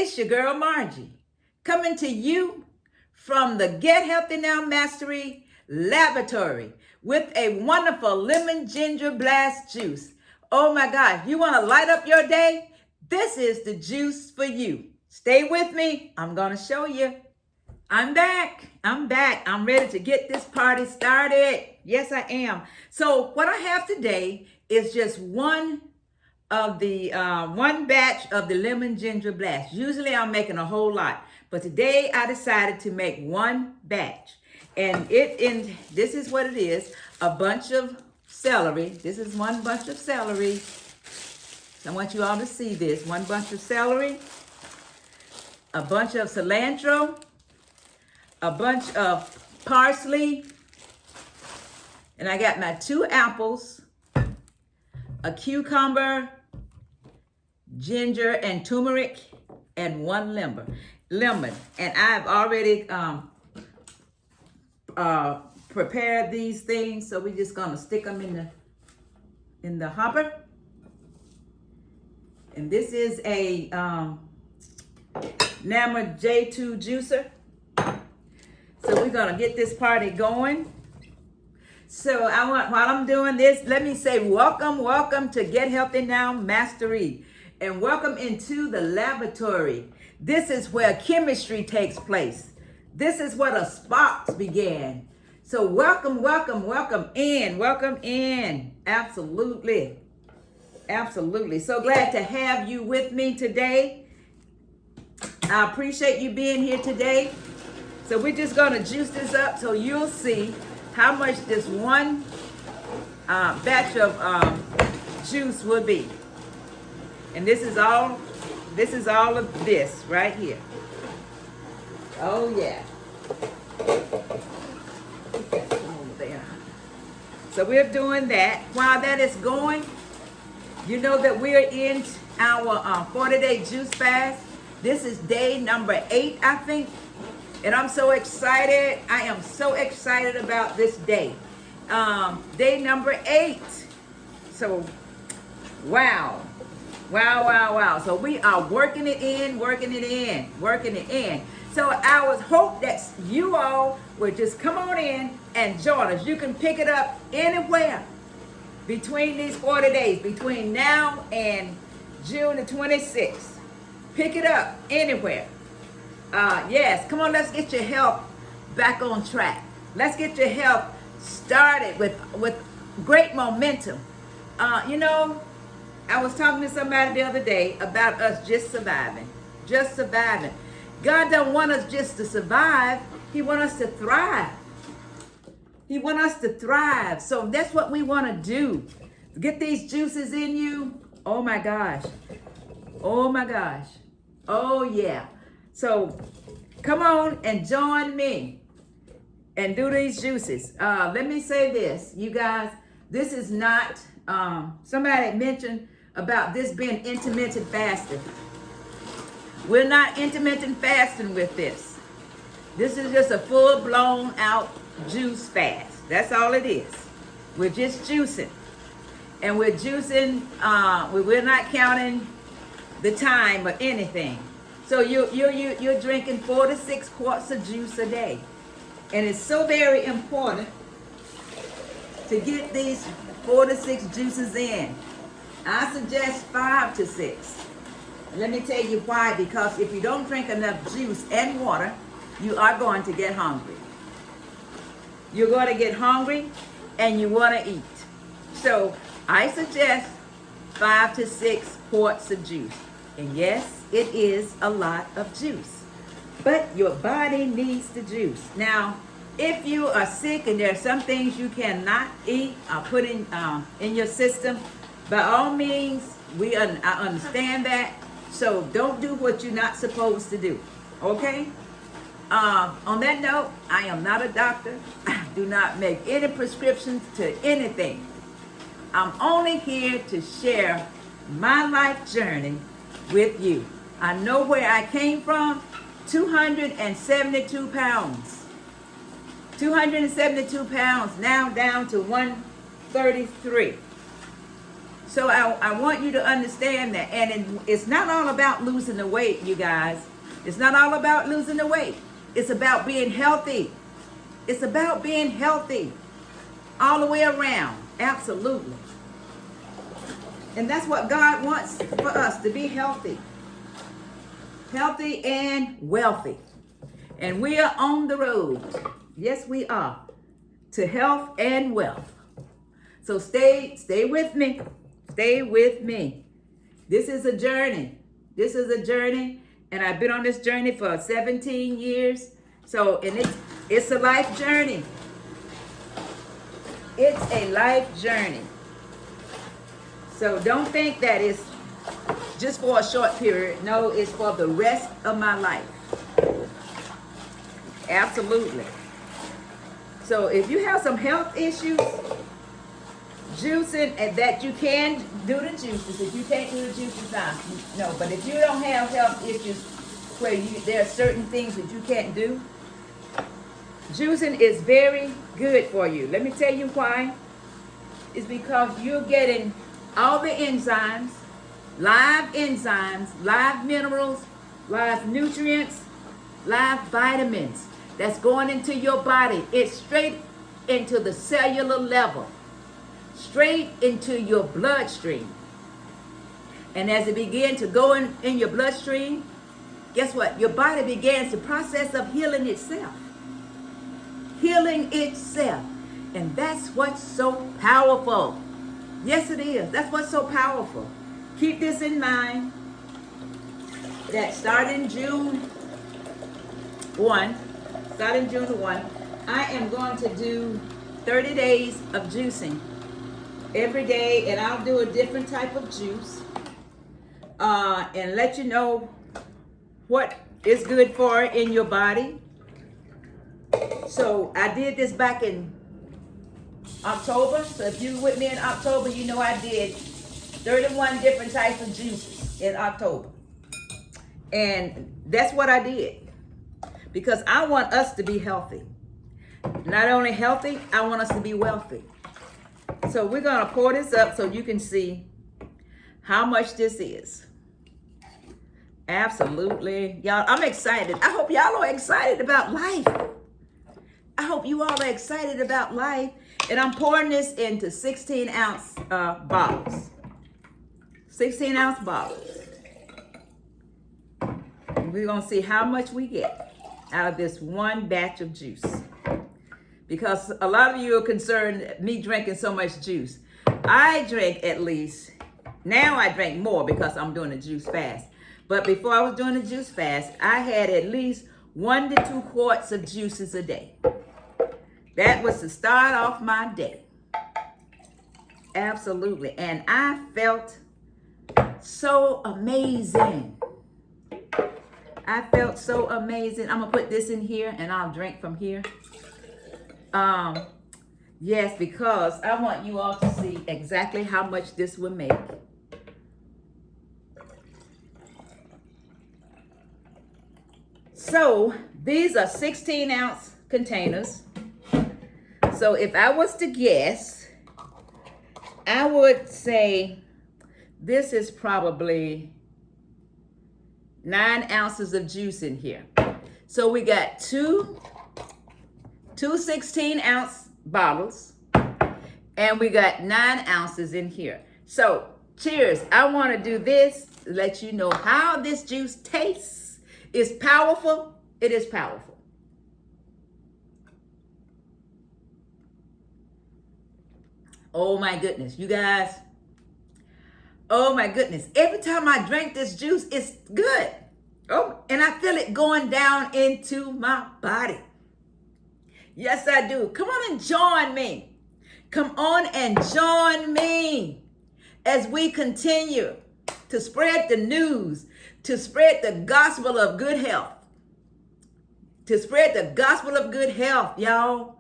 It's your girl Margie, coming to you from the Get Healthy Now Mastery Laboratory with a wonderful lemon ginger blast juice. Oh my God, you want to light up your day? This is the juice for you. Stay with me. I'm going to show you. I'm back. I'm ready to get this party started. Yes, I am. So what I have today is just one batch of the lemon ginger blast. Usually I'm making a whole lot, but today I decided to make one batch. And this is what it is: a bunch of celery. This is one bunch of celery. So I want you all to see this. One bunch of celery, a bunch of cilantro, a bunch of parsley, and I got my 2 apples, a cucumber, ginger and turmeric, and 1 lemon. And I've already prepared these things, so we're just gonna stick them in the hopper. And this is a Nama J2 juicer. So we're gonna get this party going. So while I'm doing this, let me say welcome to Get Healthy Now Mastery, and welcome into the laboratory. This is where chemistry takes place. This is where the sparks began. So welcome in. Absolutely. So glad to have you with me today. I appreciate you being here today. So we're just gonna juice this up so you'll see how much this one batch of juice will be. And this is all of this right here. Oh yeah. Over there. So we're doing that. While that is going, you know that we're in our 40-day juice fast. This is day number 8, I think. And I'm so excited. I am so excited about this day. Day number 8. So, wow. So we are working it in. So I would hope that you all would just come on in and join us. You can pick it up anywhere between these 40 days, between now and June the 26th. Pick it up anywhere. Yes, come on, let's get your health back on track. Let's get your health started with great momentum. I was talking to somebody the other day about us just surviving. God don't want us just to survive. He wants us to thrive. So that's what we want to do. Get these juices in you. Oh my gosh. Oh yeah. So come on and join me and do these juices. Let me say this, you guys. This is not, somebody mentioned about this being intermittent fasting. We're not intermittent fasting with this. This is just a full-blown out juice fast. That's all it is. We're just juicing. And we're juicing, we're not counting the time or anything. So you're drinking 4 to 6 quarts of juice a day. And it's so very important to get these 4 to 6 juices in. I suggest 5 to 6. Let me tell you why. Because if you don't drink enough juice and water, you are going to get hungry. You're going to get hungry and you want to eat. So I suggest 5 to 6 quarts of juice. And yes, it is a lot of juice, but your body needs the juice. Now, if you are sick and there are some things you cannot eat or put in your system, by all means, I understand that. So don't do what you're not supposed to do. Okay? On that note, I am not a doctor. I do not make any prescriptions to anything. I'm only here to share my life journey with you. I know where I came from. 272 pounds. 272 pounds, now down to 133. So I want you to understand that. And it's not all about losing the weight, you guys. It's not all about losing the weight. It's about being healthy. It's about being healthy all the way around. Absolutely. And that's what God wants for us, to be healthy. Healthy and wealthy. And we are on the road. Yes, we are. To health and wealth. So stay with me. Stay with me. This is a journey. This is a journey. And I've been on this journey for 17 years. So, and it's a life journey. It's a life journey. So don't think that it's just for a short period. No, it's for the rest of my life. Absolutely. So if you have some health issues, juicing, and that you can do the juices. If you can't do the juices now, no. But if you don't have health issues where there are certain things that you can't do, juicing is very good for you. Let me tell you why. It's because you're getting all the enzymes, live minerals, live nutrients, live vitamins that's going into your body. It's straight into the cellular level, straight into your bloodstream. And as it begins to go in your bloodstream, guess what? Your body begins the process of healing itself. Healing itself. And that's what's so powerful. Yes, it is. That's what's so powerful. Keep this in mind, that starting June 1, I am going to do 30 days of juicing every day, and I'll do a different type of juice and let you know what is good for in your body. So I did this back in October. So if you were with me in October, you know I did 31 different types of juices in October. And that's what I did, because I want us to be healthy. Not only healthy, I want us to be wealthy. So we're going to pour this up so you can see how much this is. Absolutely. Y'all, I'm excited. I hope y'all are excited about life. I hope you all are excited about life. And I'm pouring this into 16-ounce bottles. 16-ounce bottles. And we're going to see how much we get out of this one batch of juice. Because a lot of you are concerned me drinking so much juice. I drink at least, now I drink more because I'm doing a juice fast. But before I was doing a juice fast, I had at least 1 to 2 quarts of juices a day. That was to start off my day. Absolutely. And I felt so amazing. I felt so amazing. I'm going to put this in here and I'll drink from here. Yes, because I want you all to see exactly how much this will make. So these are 16-ounce containers. So if I was to guess, I would say this is probably 9 ounces of juice in here. So we got two 16-ounce bottles, and we got 9 ounces in here. So cheers. I want to do this to let you know how this juice tastes. It's powerful. It is powerful. Oh my goodness, you guys. Oh my goodness. Every time I drink this juice, it's good. Oh, and I feel it going down into my body. Yes, I do. Come on and join me. Come on and join me as we continue to spread the news, to spread the gospel of good health. To spread the gospel of good health, y'all.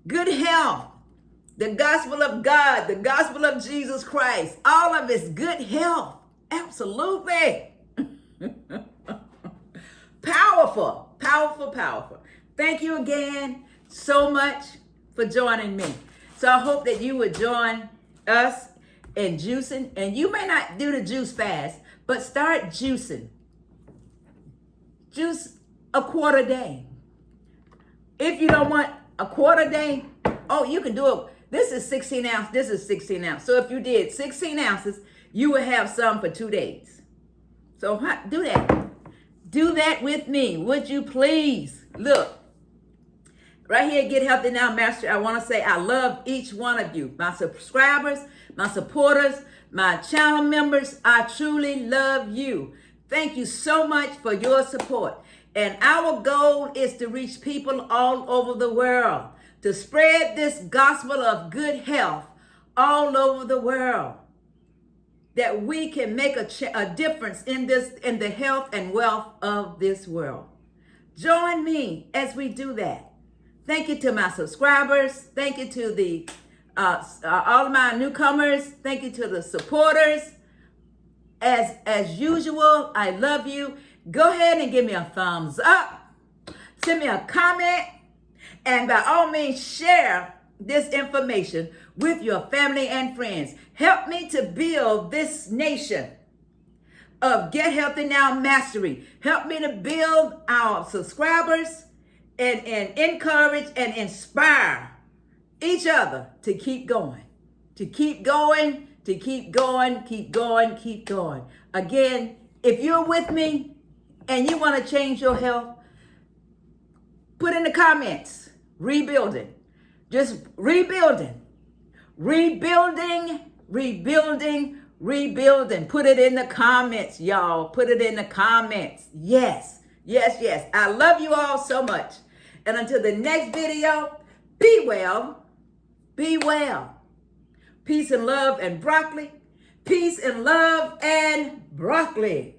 Good health. The gospel of God, the gospel of Jesus Christ. All of it's good health. Absolutely. Powerful, powerful, powerful. Thank you again so much for joining me. So I hope that you would join us and juicing. And you may not do the juice fast, but start juicing. Juice a quart a day. If you don't want a quart a day, oh, you can do it. This is 16 ounce. This is 16 ounce. So if you did 16 ounces, you would have some for 2 days. So do that. Do that with me. Would you please? Look, right here, Get Healthy Now Master. I want to say I love each one of you. My subscribers, my supporters, my channel members. I truly love you. Thank you so much for your support. And our goal is to reach people all over the world, to spread this gospel of good health all over the world, that we can make a difference in the health and wealth of this world. Join me as we do that. Thank you to my subscribers. Thank you to the all of my newcomers. Thank you to the supporters. As usual, I love you. Go ahead and give me a thumbs up. Send me a comment. And by all means, share this information with your family and friends. Help me to build this nation of Get Healthy Now Mastery. Help me to build our subscribers and encourage and inspire each other to keep going, to keep going, to keep going, keep going, keep going. Again, if you're with me and you want to change your health, put in the comments, rebuilding. Just rebuilding. Rebuilding, rebuilding, rebuilding. Put it in the comments, y'all. Put it in the comments. Yes, yes, yes. I love you all so much. And until the next video, be well. Be well. Peace and love and broccoli. Peace and love and broccoli.